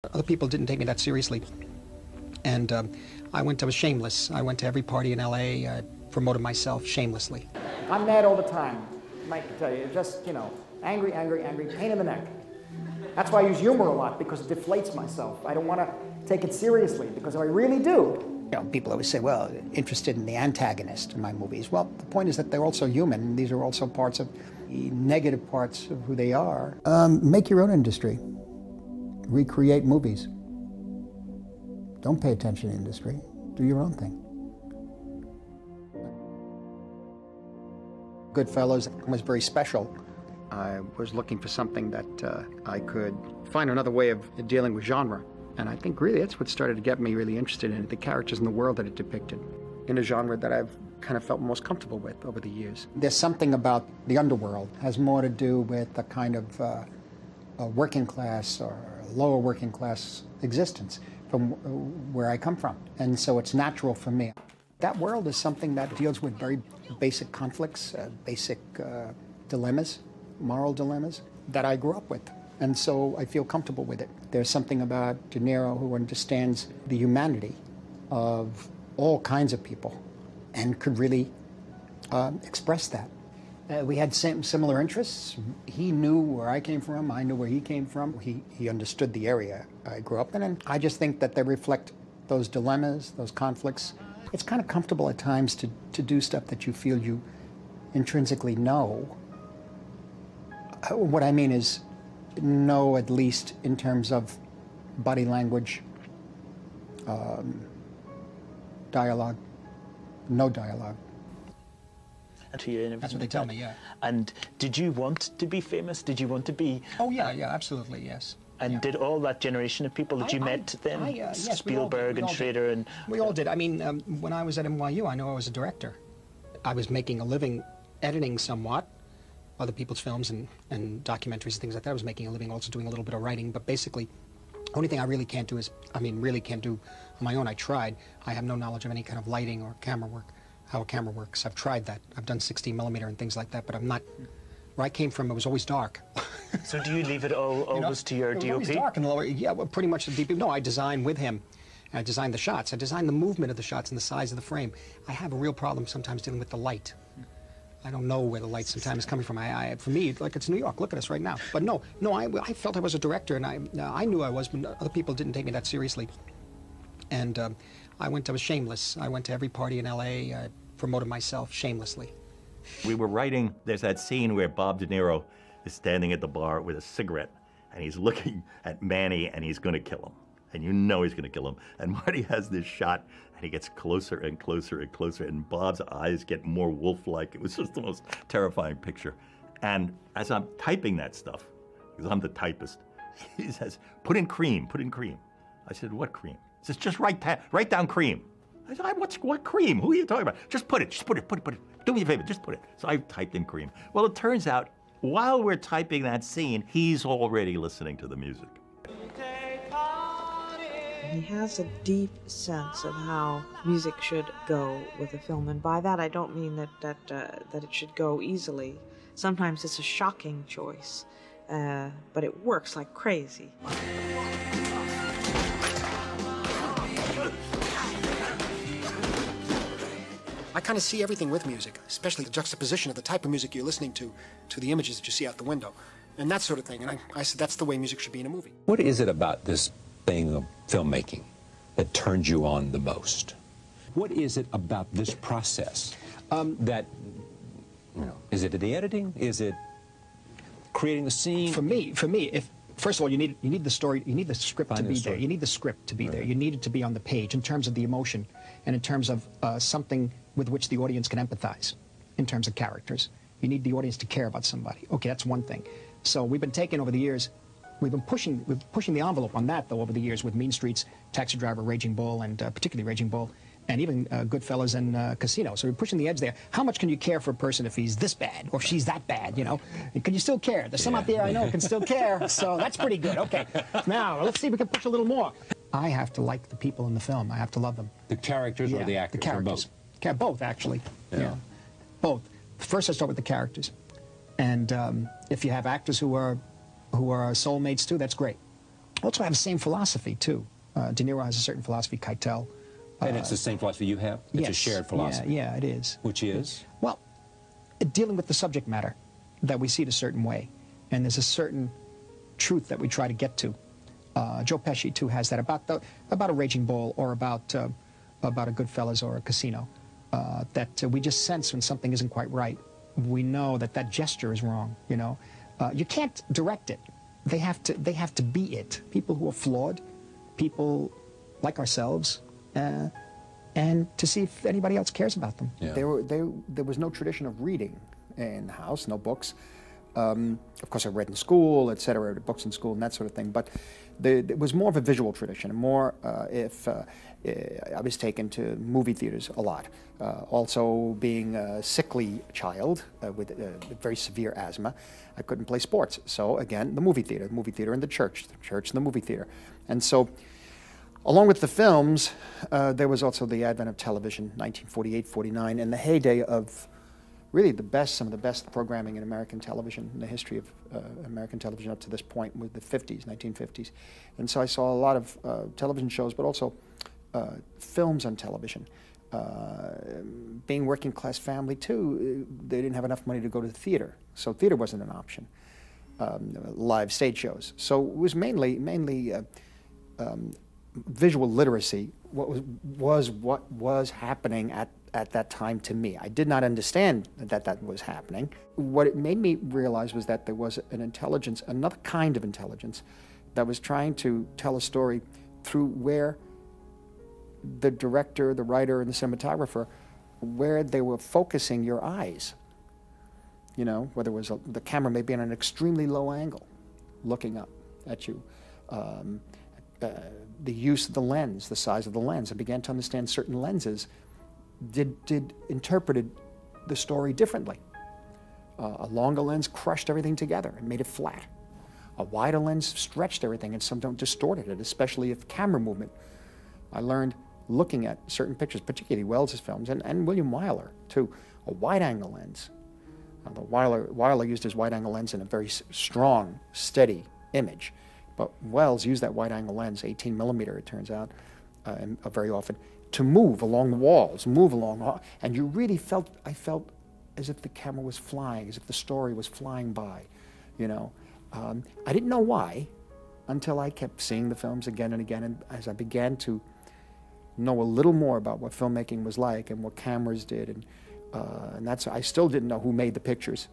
Other people didn't take me that seriously. And I was shameless. I went to every party in LA. I promoted myself shamelessly. I'm mad all the time. Mike can tell you, just, angry, angry, angry, pain in the neck. That's why I use humor a lot, because it deflates myself. I don't want to take it seriously, because if I really do. People always say, well, interested in the antagonist in my movies. Well, the point is that they're also human, and these are also parts of the negative parts of who they are. Make your own industry. Recreate movies. Don't pay attention to the industry. Do your own thing. Goodfellas was very special. I was looking for something that I could find another way of dealing with genre. And I think really that's what started to get me really interested in it, the characters in the world that it depicted, in a genre that I've kind of felt most comfortable with over the years. There's something about the underworld, has more to do with a kind of a working class or lower working class existence from where I come from. And so it's natural for me. That world is something that deals with very basic conflicts, basic dilemmas, moral dilemmas that I grew up with. And so I feel comfortable with it. There's something about De Niro who understands the humanity of all kinds of people and could really express that. We had similar interests. He knew where I came from, I knew where he came from. He understood the area I grew up in, and I just think that they reflect those dilemmas, those conflicts. It's kind of comfortable at times to do stuff that you feel you intrinsically know. What I mean is, know at least in terms of body language, dialogue, no dialogue. And to you, that's what they tell me, yeah. And did you want to be famous? Did you want to be... Oh, yeah, absolutely, yes. And yeah. Did all that generation of people that you met then, yes, Spielberg and Schrader and... We all did. I mean, when I was at NYU, I knew I was a director. I was making a living editing somewhat, other people's films and documentaries and things like that. I was making a living also doing a little bit of writing, but basically, the only thing I really can't do is, really can't do on my own. I tried. I have no knowledge of any kind of lighting or camera work, how a camera works. I've tried that. I've done 16mm and things like that, but I'm not... Where I came from, it was always dark. So do you leave it always to your DOP? It was always dark in the lower, yeah, well, pretty much the DP. No, I designed with him. I designed the shots. I designed the movement of the shots and the size of the frame. I have a real problem sometimes dealing with the light. I don't know where the light sometimes is coming from. For me, like it's New York. Look at us right now. But no, I felt I was a director, and I knew I was, but other people didn't take me that seriously. And I was shameless. I went to every party in LA. I promoted myself shamelessly. We were writing, there's that scene where Bob De Niro is standing at the bar with a cigarette, and he's looking at Manny, and he's going to kill him. And you know he's going to kill him. And Marty has this shot, and he gets closer and closer and closer, and Bob's eyes get more wolf-like. It was just the most terrifying picture. And as I'm typing that stuff, because I'm the typist, he says, put in cream, put in cream. I said, what cream? He says, just write down cream. I said, what cream? Who are you talking about? Just put it. Do me a favor, just put it. So I typed in cream. Well, it turns out, while we're typing that scene, he's already listening to the music. He has a deep sense of how music should go with a film, and by that I don't mean that it should go easily. Sometimes it's a shocking choice, but it works like crazy. I kind of see everything with music, especially the juxtaposition of the type of music you're listening to the images that you see out the window, and that sort of thing. And I said that's the way music should be in a movie. What is it about this thing of filmmaking that turns you on the most? What is it about this process that, is it the editing? Is it creating the scene? For me, first of all, you need the story, you need the script to be there. You need the script to be there. You need it to be on the page in terms of the emotion and in terms of something with which the audience can empathize, in terms of characters. You need the audience to care about somebody. Okay, that's one thing. So we've been taking over the years, we've been pushing the envelope on that, though, over the years with Mean Streets, Taxi Driver, Raging Bull, and particularly Raging Bull, and even Goodfellas and Casino. So we're pushing the edge there. How much can you care for a person if he's this bad or if she's that bad, Can you still care? There's some out there I know can still care, so that's pretty good. Okay, now let's see if we can push a little more. I have to like the people in the film. I have to love them. The characters or the actors? The characters. Both, actually. Yeah. Both. First I start with the characters. And if you have actors who are soulmates too, that's great. also have the same philosophy, too. De Niro has a certain philosophy, Keitel. And it's the same philosophy you have? It's yes, a shared philosophy? Yeah, it is. Which is? Well, dealing with the subject matter, that we see it a certain way. And there's a certain truth that we try to get to. Joe Pesci, too, has that about a Raging Bull or about a Goodfellas or a Casino, that we just sense when something isn't quite right. We know that that gesture is wrong, you know. You can't direct it. They have to be it. People who are flawed, people like ourselves, and to see if anybody else cares about them. Yeah. There was no tradition of reading in the house, no books. Of course, I read in school, etc., books in school and that sort of thing, but it was more of a visual tradition, more if I was taken to movie theaters a lot. Also, being a sickly child with very severe asthma, I couldn't play sports. So again, the movie theater and the church and the movie theater. And so, along with the films, there was also the advent of television, 1948, 49, and the heyday of really some of the best programming in American television, in the history of American television up to this point, with the 50s, 1950s. And so I saw a lot of television shows, but also films on television. Being working class family too, they didn't have enough money to go to the theater, so theater wasn't an option. Live stage shows. So it was mainly visual literacy. What was happening at that time to me. I did not understand that was happening. What it made me realize was that there was an intelligence, another kind of intelligence, that was trying to tell a story through where the director, the writer, and the cinematographer, where they were focusing your eyes. You know, whether it was the camera may be on an extremely low angle, looking up at you. The use of the lens, the size of the lens. I began to understand certain lenses interpreted the story differently. A longer lens crushed everything together and made it flat. A wider lens stretched everything and sometimes distorted it, especially if camera movement. I learned looking at certain pictures, particularly Wells's films, and William Wyler too, a wide-angle lens. Wyler used his wide-angle lens in a very strong, steady image, but Wells used that wide-angle lens, 18 millimeter, it turns out, very often, to move along the walls, and you really I felt as if the camera was flying, as if the story was flying by, you know. I didn't know why until I kept seeing the films again and again, and as I began to know a little more about what filmmaking was like and what cameras did, and I still didn't know who made the pictures,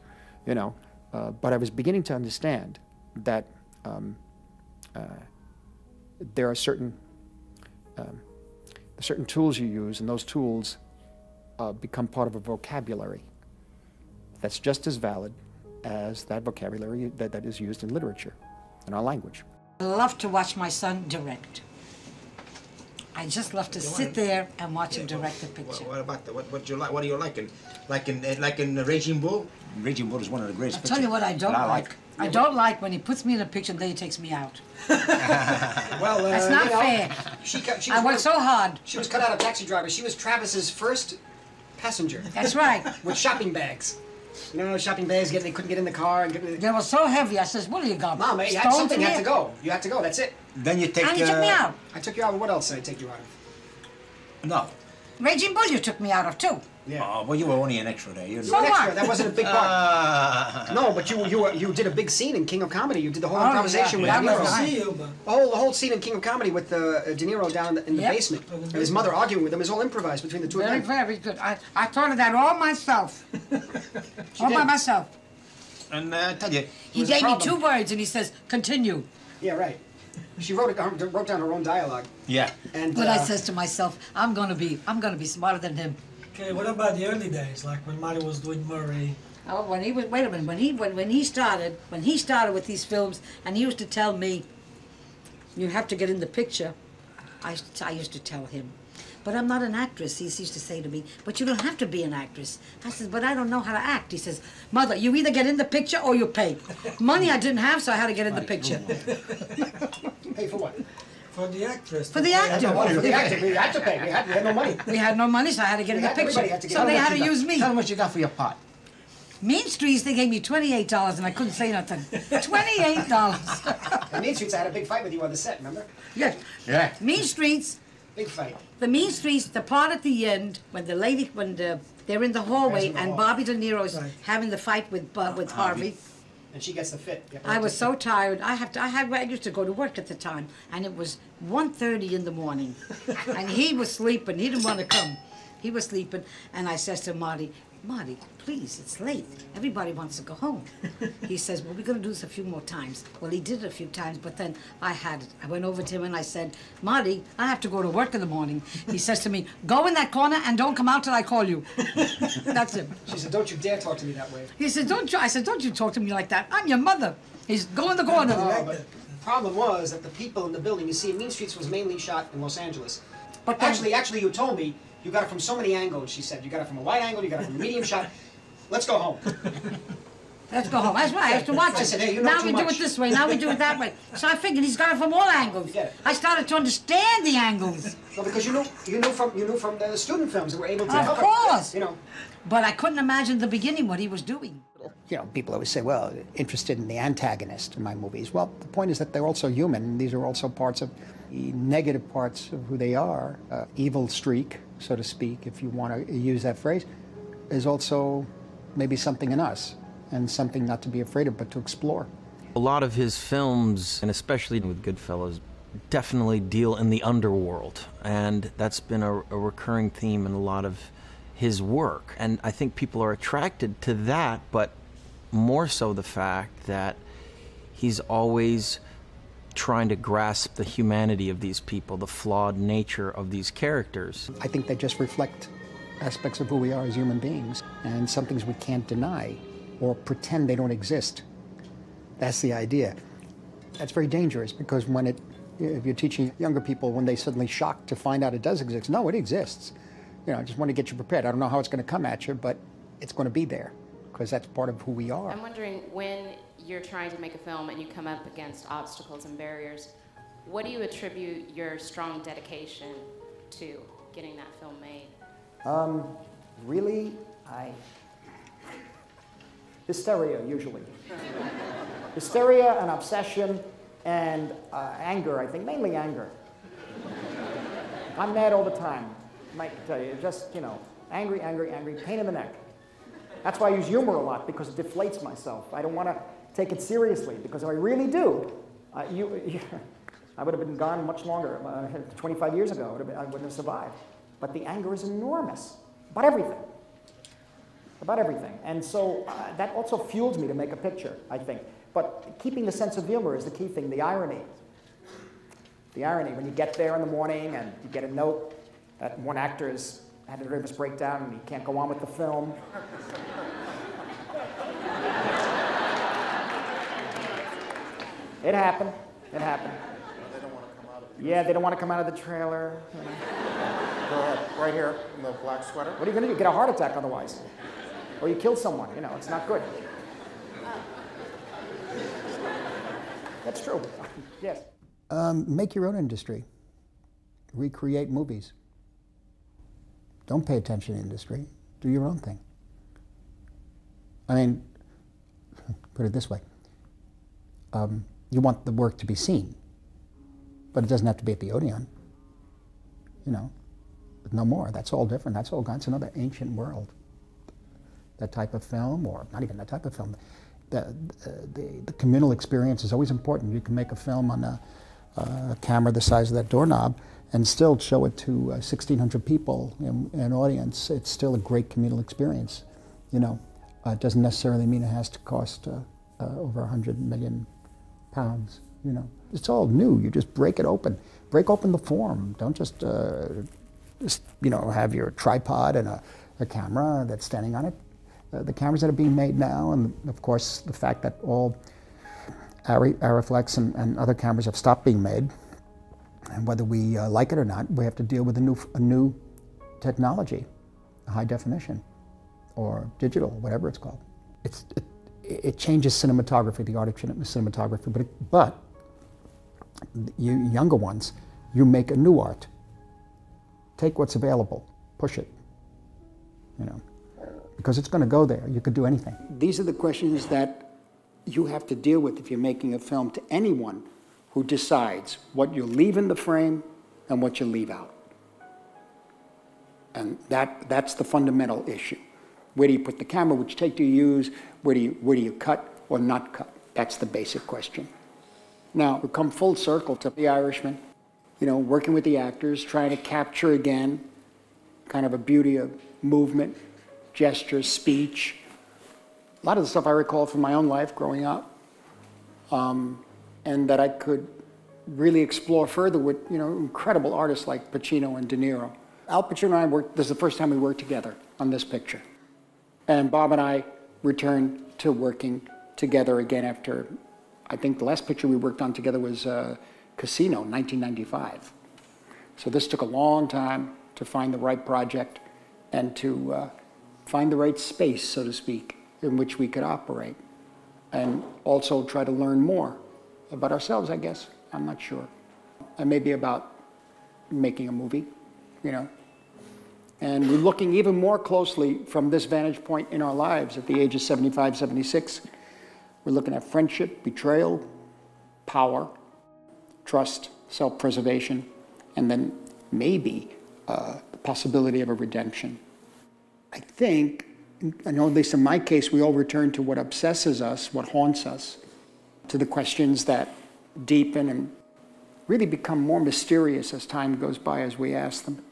you know, but I was beginning to understand that there are certain tools you use, and those tools become part of a vocabulary that's just as valid as that vocabulary that is used in literature, in our language. I love to watch my son direct. I just love to sit there and watch him direct the picture. What about what you like? What do you like in Raging Bull? Raging Bull is one of the greatest pictures. I'll tell you what I don't like. I don't like when he puts me in a picture and then he takes me out. Well, that's not fair. I worked so hard. She was cut out of Taxi Driver. She was Travis's first passenger. That's right. With shopping bags. You know, shopping bags, they couldn't get in the car. And they were so heavy. I says, what do you got? Mom, something had to go. You had to go, that's it. Then you take... And you took me out. I took you out. What else did I take you out of? No. Raging Bull you took me out of, too. Yeah. Oh, well, you were only an extra there. You were an extra. That wasn't a big part. No, but you did a big scene in King of Comedy. You did the whole improvisation with De Niro. The whole scene in King of Comedy with De Niro down in the basement. And his mother arguing with him is all improvised between the two of them. Very good. I thought of that all myself. All by myself. And I tell you... He gave me 2 words and he says, continue. Yeah, right. She wrote down her own dialogue. Yeah. And but I says to myself, I'm gonna be smarter than him. Okay, what about the early days, like when Marty was doing Murray? Oh, when he was, wait a minute, when he started with these films, and he used to tell me, you have to get in the picture, I used to tell him, but I'm not an actress. He used to say to me, but you don't have to be an actress. I said, but I don't know how to act. He says, Mother, you either get in the picture or you pay. Money I didn't have, so I had to get in the picture. Pay for what? For the actress. For the actor. For the actor. We had to pay. We had no money. We had no money, so I had to get in the picture. So they had to use me. Tell them what you got for your part. Mean Streets, they gave me $28 and I couldn't say nothing. $28. On Mean Streets, I had a big fight with you on the set, remember? Yes. Yeah. Mean Streets. Big fight. The Mean Streets, the part at the end when the lady, they're in the hallway and Bobby De Niro's having the fight with Harvey. And she gets the fit. I was so tired. I used to go to work at the time, and it was 1:30 in the morning, and he was sleeping. He didn't want to come. He was sleeping, and I says to Marty, please, it's late. Everybody wants to go home. He says, well, we're going to do this a few more times. Well, he did it a few times, but then I went over to him and I said, Marty, I have to go to work in the morning. He says to me, go in that corner and don't come out till I call you. That's it. She said, don't you dare talk to me that way. He said, I said, don't you talk to me like that. I'm your mother. He said, go in the corner. But the problem was that the people in the building, you see, Mean Streets was mainly shot in Los Angeles. But actually, you told me you got it from so many angles, she said. You got it from a wide angle, you got it from a medium shot. Let's go home. Let's go home. That's right. I have to watch I it. said, hey, you know now too we much. do it this way. Now we do it that way. So I figured he's got it from all angles. I started to understand the angles. No, because you knew from the student films that were able to Of help course. You know. But I couldn't imagine the beginning what he was doing. You know, people always say, well, interested in the antagonist in my movies. Well, the point is that they're also human. These are also parts of the negative parts of who they are. Evil streak, so to speak, if you want to use that phrase, is also maybe something in us, and something not to be afraid of, but to explore. A lot of his films, and especially with Goodfellas, definitely deal in the underworld, and that's been a recurring theme in a lot of his work. And I think people are attracted to that, but more so the fact that he's always trying to grasp the humanity of these people, the flawed nature of these characters. I think they just reflect aspects of who we are as human beings, and some things we can't deny or pretend they don't exist. That's the idea. That's very dangerous, because if you're teaching younger people, when they suddenly shocked to find out it does exist, no, it exists. You know, I just want to get you prepared. I don't know how it's going to come at you, but it's going to be there, because that's part of who we are. I'm wondering, when you're trying to make a film and you come up against obstacles and barriers, what do you attribute your strong dedication to getting that film made? Really, hysteria, usually. Hysteria and obsession and anger, I think, mainly anger. I'm mad all the time, I might tell you, just, you know, angry, pain in the neck. That's why I use humor a lot, because it deflates myself. I don't want to take it seriously, because if I really do, I would have been gone much longer. 25 years ago, I wouldn't have survived. But the anger is enormous about everything. About everything. And so that also fuels me to make a picture, I think. But keeping the sense of humor is the key thing, the irony. The irony, when you get there in the morning and you get a note that one actor has had a nervous breakdown and he can't go on with the film. It happened. It happened. They don't want to come out of the Yeah, they don't want to come out of the trailer. You know. Go ahead, right here in the black sweater. What are you going to do? Get a heart attack otherwise. Or you kill someone, you know, it's not good. That's true. Yes. Make your own industry. Recreate movies. Don't pay attention to the industry. Do your own thing. I mean, put it this way. You want the work to be seen, but it doesn't have to be at the Odeon. You know, no more. That's all different. That's another ancient world. That type of film, or not even that type of film. The communal experience is always important. You can make a film on a camera the size of that doorknob and still show it to 1,600 people in an audience. It's still a great communal experience. You know, it doesn't necessarily mean it has to cost over 100 million pounds. You know, it's all new. You just break it open. Break open the form. Don't just you know, have your tripod and a camera that's standing on it. The cameras that are being made now, and of course the fact that all Arriflex and other cameras have stopped being made, and whether we like it or not, we have to deal with a new technology, high definition, or digital, whatever it's called. It changes cinematography, the art of cinematography, but you younger ones, you make a new art. Take what's available, push it, you know. Because it's going to go there. You could do anything. These are the questions that you have to deal with if you're making a film to anyone who decides what you leave in the frame and what you leave out. And that's the fundamental issue. Where do you put the camera? Which take do you use? Where do you cut or not cut? That's the basic question. Now, we come full circle to The Irishman, you know, working with the actors, trying to capture again kind of a beauty of movement, gesture, speech. A lot of the stuff I recall from my own life growing up, and that I could really explore further with, you know, incredible artists like Pacino and De Niro. Al Pacino and I worked, this is the first time we worked together on this picture. And Bob and I returned to working together again after, I think the last picture we worked on together was Casino, 1995. So this took a long time to find the right project and to find the right space, so to speak, in which we could operate. And also try to learn more about ourselves, I guess. I'm not sure. And maybe about making a movie, you know. And we're looking even more closely from this vantage point in our lives at the age of 75, 76. We're looking at friendship, betrayal, power, trust, self-preservation, and then maybe the possibility of a redemption. I think, I know at least in my case, we all return to what obsesses us, what haunts us, to the questions that deepen and really become more mysterious as time goes by as we ask them.